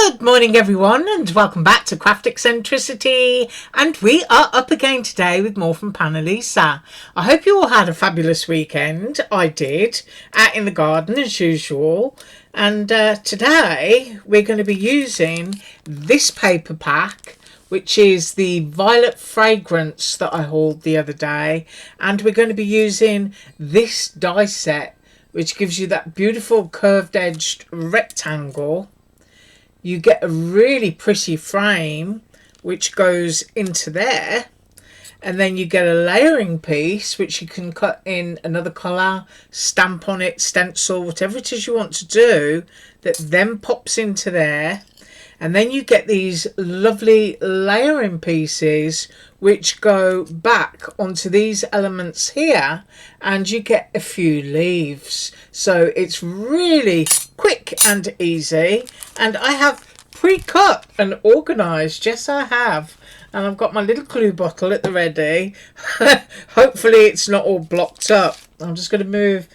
Good morning everyone, and welcome back to Craft Eccentricity, and we are up again today with more from Panalisa. I hope you all had a fabulous weekend. I did, out in the garden as usual, and today we're going to be using this paper pack, which is the violet fragrance that I hauled the other day, and we're going to be using this die set, which gives you that beautiful curved edged rectangle. You get a really pretty frame which goes into there, and then you get a layering piece which you can cut in another colour, stamp on it, stencil, whatever it is you want to do, that then pops into there. And then you get these lovely layering pieces which go back onto these elements here, and you get a few leaves. So it's really quick and easy, and I have pre-cut and organised. Yes, I have. And I've got my little glue bottle at the ready. Hopefully it's not all blocked up. I'm just going to move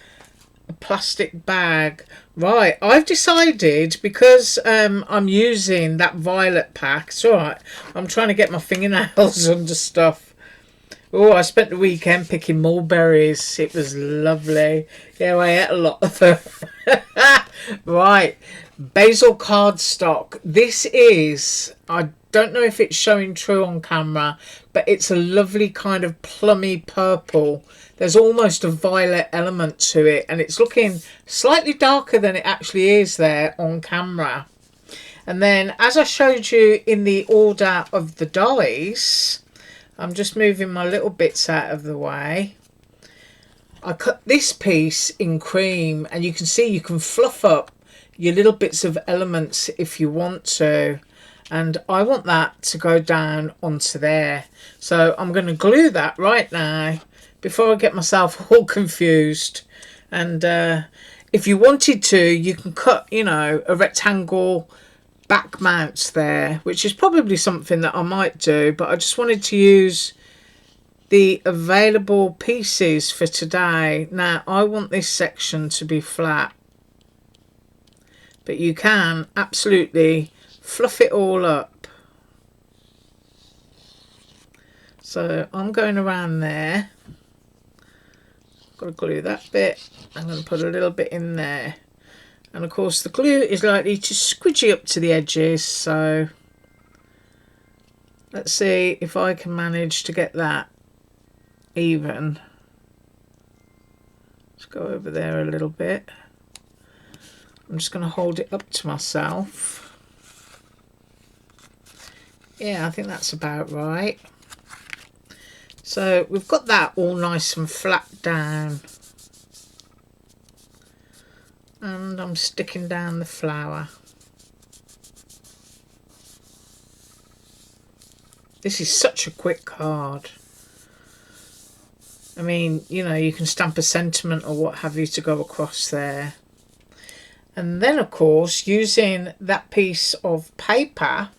a plastic bag. Right, I've decided, because I'm using that violet pack, it's alright, I'm trying to get my fingernails under stuff. Oh, I spent the weekend picking mulberries. It was lovely. Yeah, I ate a lot of them. Right, basil cardstock. This is, I don't know if it's showing true on camera, but it's a lovely kind of plummy purple. There's almost a violet element to it, and it's looking slightly darker than it actually is there on camera. And then, as I showed you in the order of the dies, I'm just moving my little bits out of the way. I cut this piece in cream, and you can see you can fluff up your little bits of elements if you want to. And I want that to go down onto there. So I'm going to glue that right now before I get myself all confused. And if you wanted to, you can cut, you know, a rectangle back mounts there, which is probably something that I might do, but I just wanted to use the available pieces for today. Now I want this section to be flat, but you can absolutely fluff it all up. So I'm going around there. Got to glue that bit. I'm going to put a little bit in there, and of course the glue is likely to squidgy up to the edges, so let's see if I can manage to get that even. Let's go over there a little bit. I'm just going to hold it up to myself. Yeah, I think that's about right. So we've got that all nice and flat down, and I'm sticking down the flower. This is such a quick card. I mean, you know, you can stamp a sentiment or what have you to go across there. And then, of course, using that piece of paper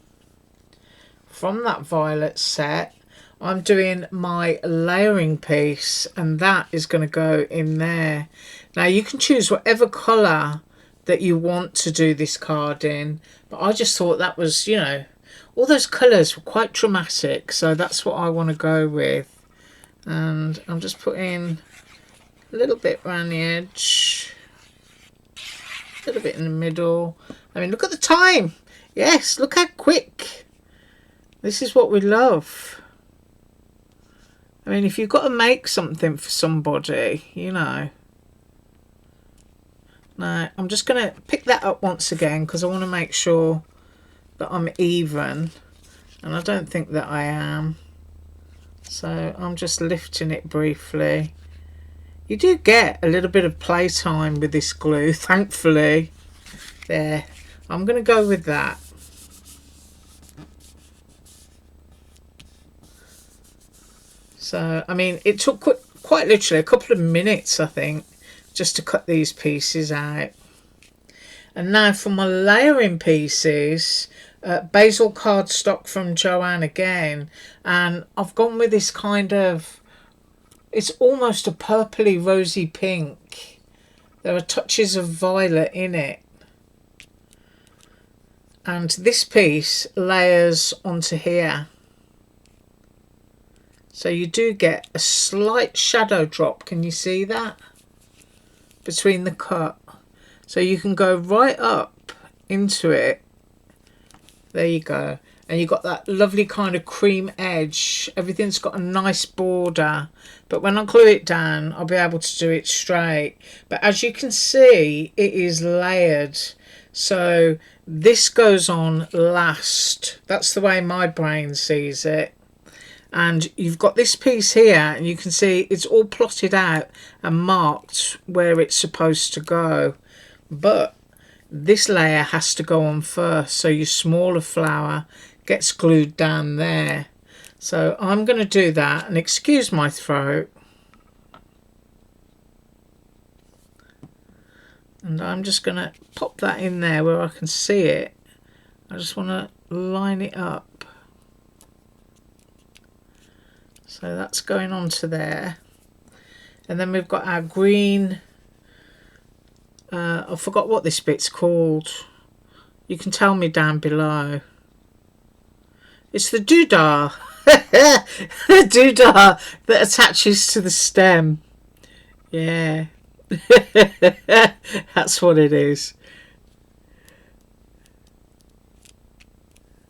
from that violet set, I'm doing my layering piece, and that is going to go in there. Now you can choose whatever colour that you want to do this card in, but I just thought that was, you know, all those colours were quite dramatic, so that's what I want to go with. And I'm just putting a little bit around the edge, a little bit in the middle. I mean, look at the time. Yes, look how quick. This is what we love. I mean, if you've got to make something for somebody, you know. Now, I'm just going to pick that up once again because I want to make sure that I'm even. And I don't think that I am. So I'm just lifting it briefly. You do get a little bit of playtime with this glue, thankfully. There. I'm going to go with that. So, I mean, it took quite literally a couple of minutes, I think, just to cut these pieces out. And now for my layering pieces, basil cardstock from Joanne again. And I've gone with this kind of, it's almost a purpley rosy pink. There are touches of violet in it. And this piece layers onto here. So you do get a slight shadow drop. Can you see that? Between the cut. So you can go right up into it. There you go. And you've got that lovely kind of cream edge. Everything's got a nice border. But when I glue it down, I'll be able to do it straight. But as you can see, it is layered. So this goes on last. That's the way my brain sees it. And you've got this piece here, and you can see it's all plotted out and marked where it's supposed to go. But this layer has to go on first, so your smaller flower gets glued down there. So I'm going to do that, and excuse my throat. And I'm just going to pop that in there where I can see it. I just want to line it up. So that's going on to there. And then we've got our green. I forgot what this bit's called. You can tell me down below. It's the doodah. The doodah that attaches to the stem. Yeah. That's what it is.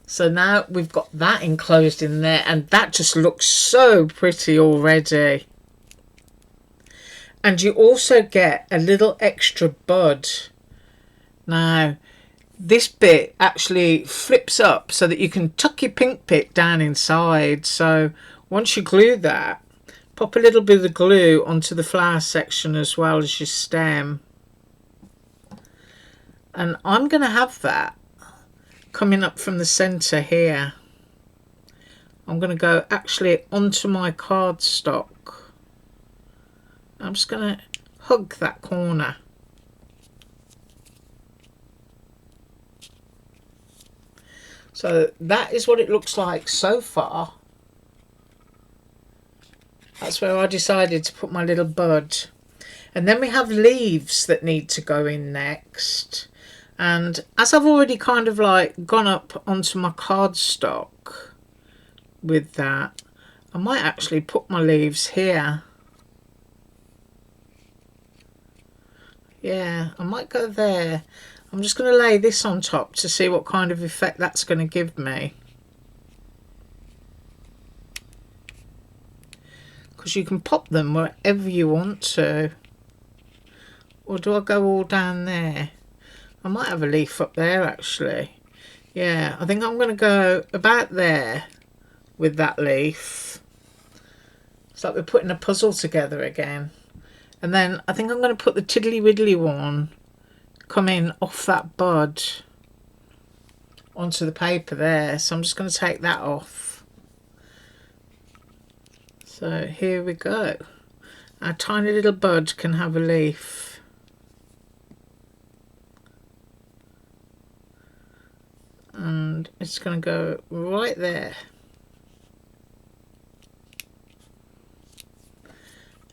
So now we've got that enclosed in there, and that just looks so pretty already. And you also get a little extra bud. Now, this bit actually flips up so that you can tuck your pink bit down inside. So once you glue that, pop a little bit of the glue onto the flower section as well as your stem. And I'm going to have that coming up from the center here. I'm going to go actually onto my cardstock. I'm just going to hug that corner. So that is what it looks like so far. That's where I decided to put my little bud. And then we have leaves that need to go in next. And as I've already kind of like gone up onto my cardstock with that, I might actually put my leaves here. Yeah, I might go there. I'm just going to lay this on top to see what kind of effect that's going to give me. Because you can pop them wherever you want to. Or do I go all down there? I might have a leaf up there actually. Yeah, I think I'm going to go about there with that leaf. It's like we're putting a puzzle together again. And then I think I'm going to put the tiddly widdly one coming off that bud onto the paper there. So I'm just going to take that off. So here we go. Our tiny little bud can have a leaf. And it's going to go right there.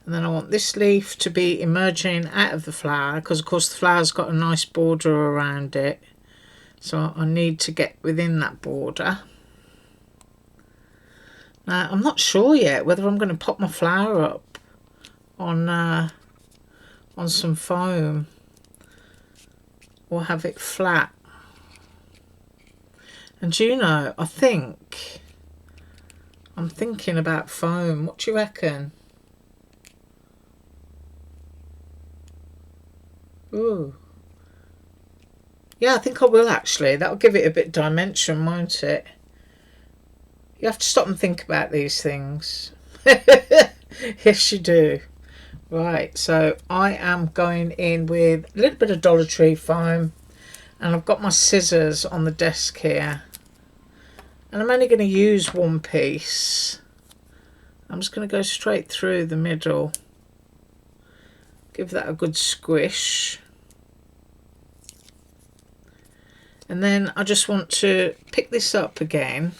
And then I want this leaf to be emerging out of the flower, because of course the flower's got a nice border around it. So I need to get within that border. Now I'm not sure yet whether I'm going to pop my flower up on some foam or have it flat. And you know, I'm thinking about foam. What do you reckon? Ooh. Yeah, I think I will actually. That'll give it a bit of dimension, won't it? You have to stop and think about these things. Yes, you do. Right, so I am going in with a little bit of Dollar Tree foam. And I've got my scissors on the desk here. And I'm only going to use one piece. I'm just going to go straight through the middle. Give that a good squish. And then I just want to pick this up again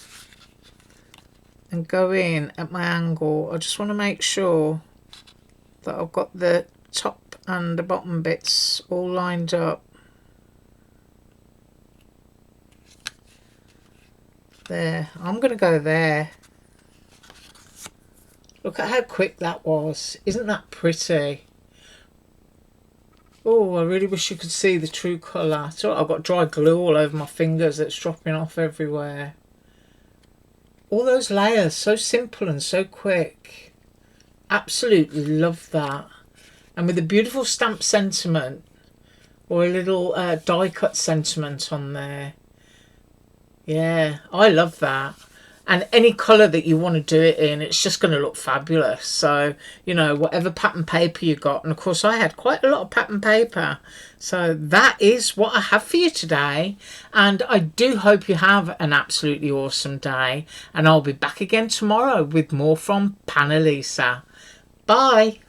and go in at my angle. I just want to make sure that I've got the top and the bottom bits all lined up. There, I'm going to go there. Look at how quick that was. Isn't that pretty? Oh, I really wish you could see the true colour. It's all right, I've got dry glue all over my fingers that's dropping off everywhere. All those layers, so simple and so quick. Absolutely love that. And with a beautiful stamp sentiment, or a little die cut sentiment on there. Yeah, I love that. And any colour that you want to do it in, it's just going to look fabulous. So, you know, whatever pattern paper you got. And of course, I had quite a lot of pattern paper. So that is what I have for you today. And I do hope you have an absolutely awesome day. And I'll be back again tomorrow with more from Panalisa. Bye.